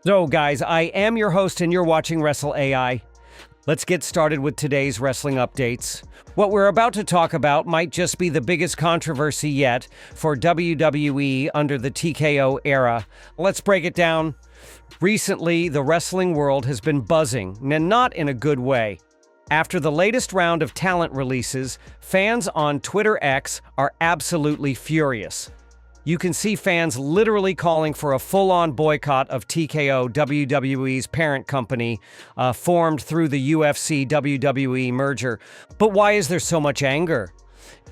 So guys, I am your host and you're watching Wrestle AI. Let's get started with today's wrestling updates. What we're about to talk about might just be the biggest controversy yet for WWE under the TKO era. Let's break it down. Recently, the wrestling world has been buzzing, and not in a good way. After the latest round of talent releases, fans on Twitter X are absolutely furious. You can see fans literally calling for a full-on boycott of TKO, WWE's parent company, formed through the UFC-WWE merger. But why is there so much anger?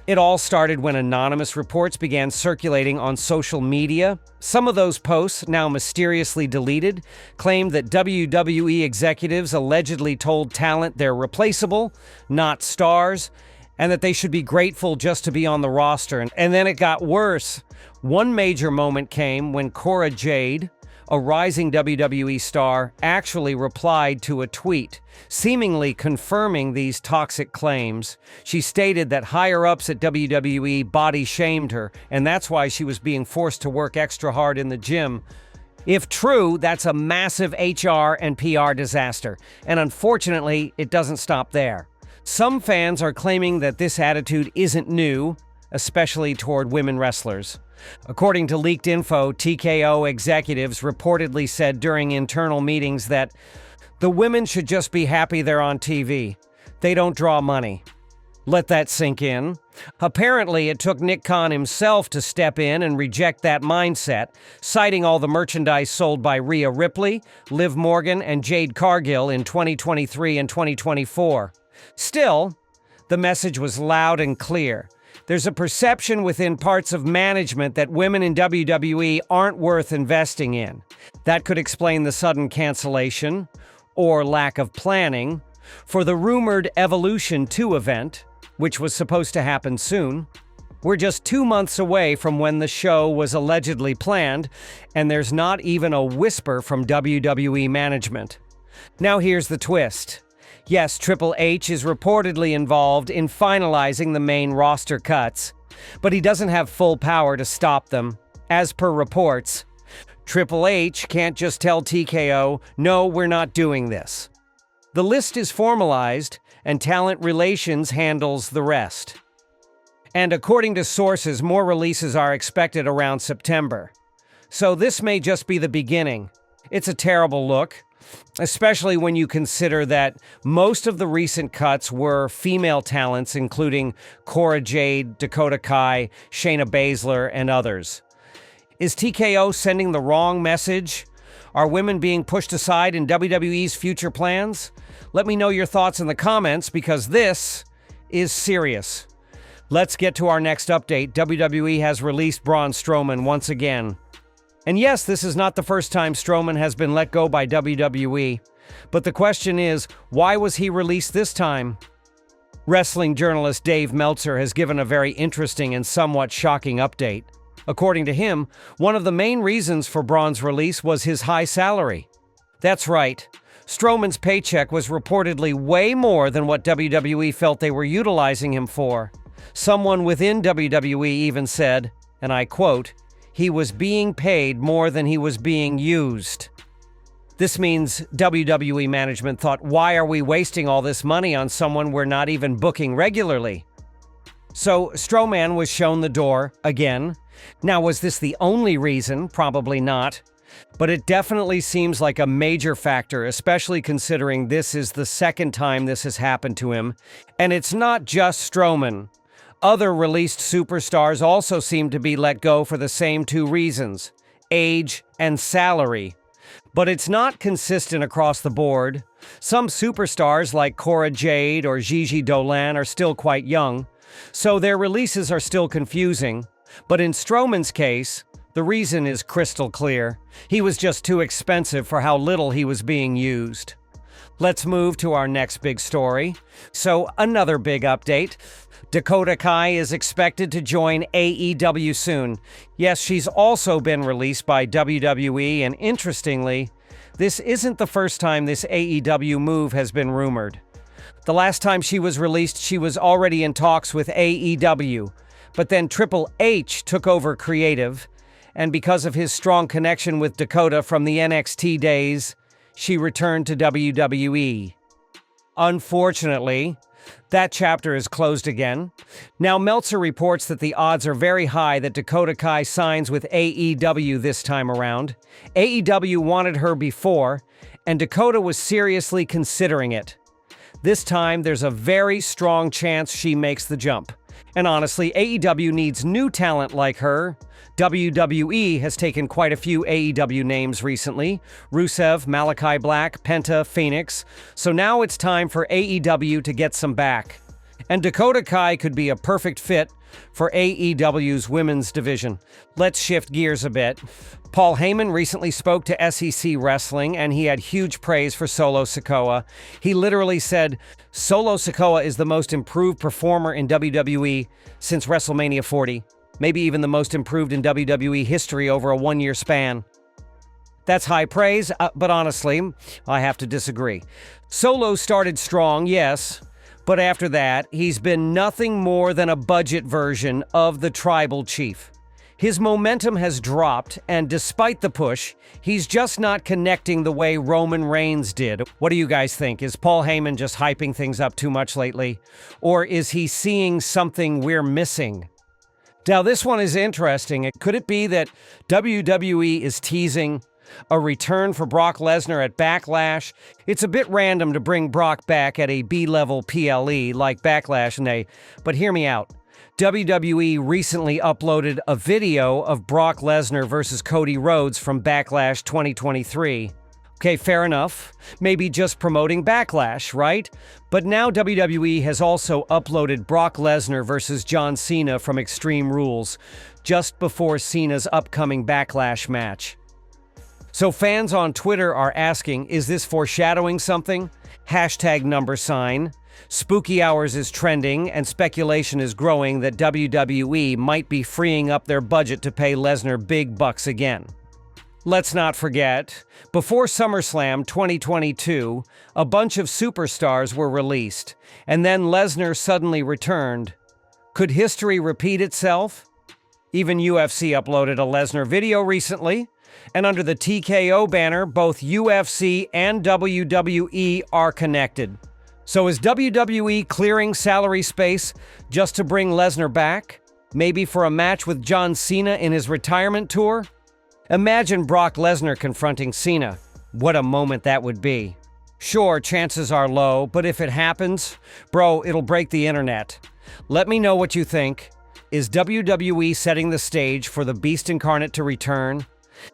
It all started when anonymous reports began circulating on social media. Some of those posts, now mysteriously deleted, claimed that WWE executives allegedly told talent they're replaceable, not stars, and that they should be grateful just to be on the roster. And then it got worse. One major moment came when Cora Jade, a rising WWE star, actually replied to a tweet, seemingly confirming these toxic claims. She stated that higher-ups at WWE body-shamed her, and that's why she was being forced to work extra hard in the gym. If true, that's a massive HR and PR disaster, and unfortunately, it doesn't stop there. Some fans are claiming that this attitude isn't new, especially toward women wrestlers. According to leaked info, TKO executives reportedly said during internal meetings that the women should just be happy they're on TV. They don't draw money. Let that sink in. Apparently, it took Nick Khan himself to step in and reject that mindset, citing all the merchandise sold by Rhea Ripley, Liv Morgan, and Jade Cargill in 2023 and 2024. Still, the message was loud and clear. There's a perception within parts of management that women in WWE aren't worth investing in. That could explain the sudden cancellation, or lack of planning, for the rumored Evolution 2 event, which was supposed to happen soon. We're just 2 months away from when the show was allegedly planned, and there's not even a whisper from WWE management. Now here's the twist. Yes, Triple H is reportedly involved in finalizing the main roster cuts, but he doesn't have full power to stop them. As per reports, Triple H can't just tell TKO, "No, we're not doing this." The list is formalized, and Talent Relations handles the rest. And according to sources, more releases are expected around September. So this may just be the beginning. It's a terrible look, especially when you consider that most of the recent cuts were female talents, including Cora Jade, Dakota Kai, Shayna Baszler, and others. Is TKO sending the wrong message? Are women being pushed aside in WWE's future plans? Let me know your thoughts in the comments, because this is serious. Let's get to our next update. WWE has released Braun Strowman once again. And yes, this is not the first time Strowman has been let go by WWE. But the question is, why was he released this time? Wrestling journalist Dave Meltzer has given a very interesting and somewhat shocking update. According to him, one of the main reasons for Braun's release was his high salary. That's right. Strowman's paycheck was reportedly way more than what WWE felt they were utilizing him for. Someone within WWE even said, and I quote, "He was being paid more than he was being used." This means WWE management thought, why are we wasting all this money on someone we're not even booking regularly? So Strowman was shown the door again. Now, was this the only reason? Probably not. But it definitely seems like a major factor, especially considering this is the second time this has happened to him. And it's not just Strowman. Other released superstars also seem to be let go for the same two reasons, age and salary. But it's not consistent across the board. Some superstars like Cora Jade or Gigi Dolan are still quite young, so their releases are still confusing. But in Strowman's case, the reason is crystal clear. He was just too expensive for how little he was being used. Let's move to our next big story. So, another big update. Dakota Kai is expected to join AEW soon. Yes, she's also been released by WWE, and interestingly, this isn't the first time this AEW move has been rumored. The last time she was released, she was already in talks with AEW, but then Triple H took over creative, and because of his strong connection with Dakota from the NXT days, she returned to WWE. Unfortunately, that chapter is closed again. Now, Meltzer reports that the odds are very high that Dakota Kai signs with AEW this time around. AEW wanted her before, and Dakota was seriously considering it. This time, there's a very strong chance she makes the jump. And honestly, AEW needs new talent like her. WWE has taken quite a few AEW names recently: Rusev, Malachi Black, Penta, Phoenix. So now it's time for AEW to get some back. And Dakota Kai could be a perfect fit for AEW's women's division. Let's shift gears a bit. Paul Heyman recently spoke to SEC Wrestling, and he had huge praise for Solo Sikoa. He literally said, "Solo Sikoa is the most improved performer in WWE since WrestleMania 40. Maybe even the most improved in WWE history over a one-year span." That's high praise, but honestly, I have to disagree. Solo started strong, yes, but after that, he's been nothing more than a budget version of the Tribal Chief. His momentum has dropped, and despite the push, he's just not connecting the way Roman Reigns did. What do you guys think? Is Paul Heyman just hyping things up too much lately? Or is he seeing something we're missing? Now, this one is interesting. Could it be that WWE is teasing a return for Brock Lesnar at Backlash? It's a bit random to bring Brock back at a B-level PLE like Backlash, but hear me out. WWE recently uploaded a video of Brock Lesnar versus Cody Rhodes from Backlash 2023. Okay, fair enough. Maybe just promoting Backlash, right? But now WWE has also uploaded Brock Lesnar versus John Cena from Extreme Rules, just before Cena's upcoming Backlash match. So fans on Twitter are asking, is this foreshadowing something? #$. Spooky Hours is trending, and speculation is growing that WWE might be freeing up their budget to pay Lesnar big bucks again. Let's not forget, before SummerSlam 2022, a bunch of superstars were released, and then Lesnar suddenly returned. Could history repeat itself? Even UFC uploaded a Lesnar video recently, and under the TKO banner, both UFC and WWE are connected. So is WWE clearing salary space just to bring Lesnar back? Maybe for a match with John Cena in his retirement tour? Imagine Brock Lesnar confronting Cena. What a moment that would be. Sure, chances are low, but if it happens, bro, it'll break the internet. Let me know what you think. Is WWE setting the stage for the Beast Incarnate to return?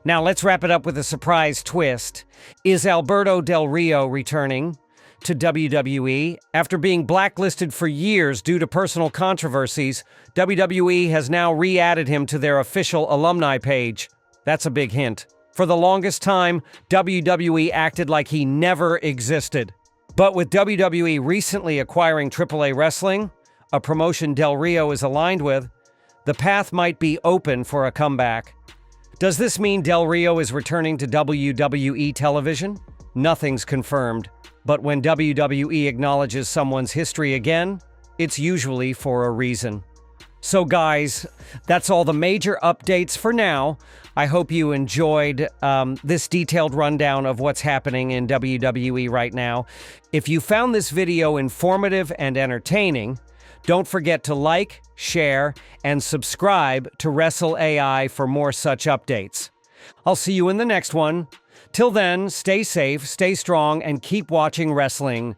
Now let's wrap it up with a surprise twist. Is Alberto Del Rio returning to WWE? After being blacklisted for years due to personal controversies, WWE has now re-added him to their official alumni page. That's a big hint. For the longest time, WWE acted like he never existed. But with WWE recently acquiring AAA Wrestling, a promotion Del Rio is aligned with, the path might be open for a comeback. Does this mean Del Rio is returning to WWE television? Nothing's confirmed. But when WWE acknowledges someone's history again, it's usually for a reason. So guys, that's all the major updates for now. I hope you enjoyed this detailed rundown of what's happening in WWE right now. If you found this video informative and entertaining, don't forget to like, share, and subscribe to Wrestle AI for more such updates. I'll see you in the next one. Till then, stay safe, stay strong, and keep watching wrestling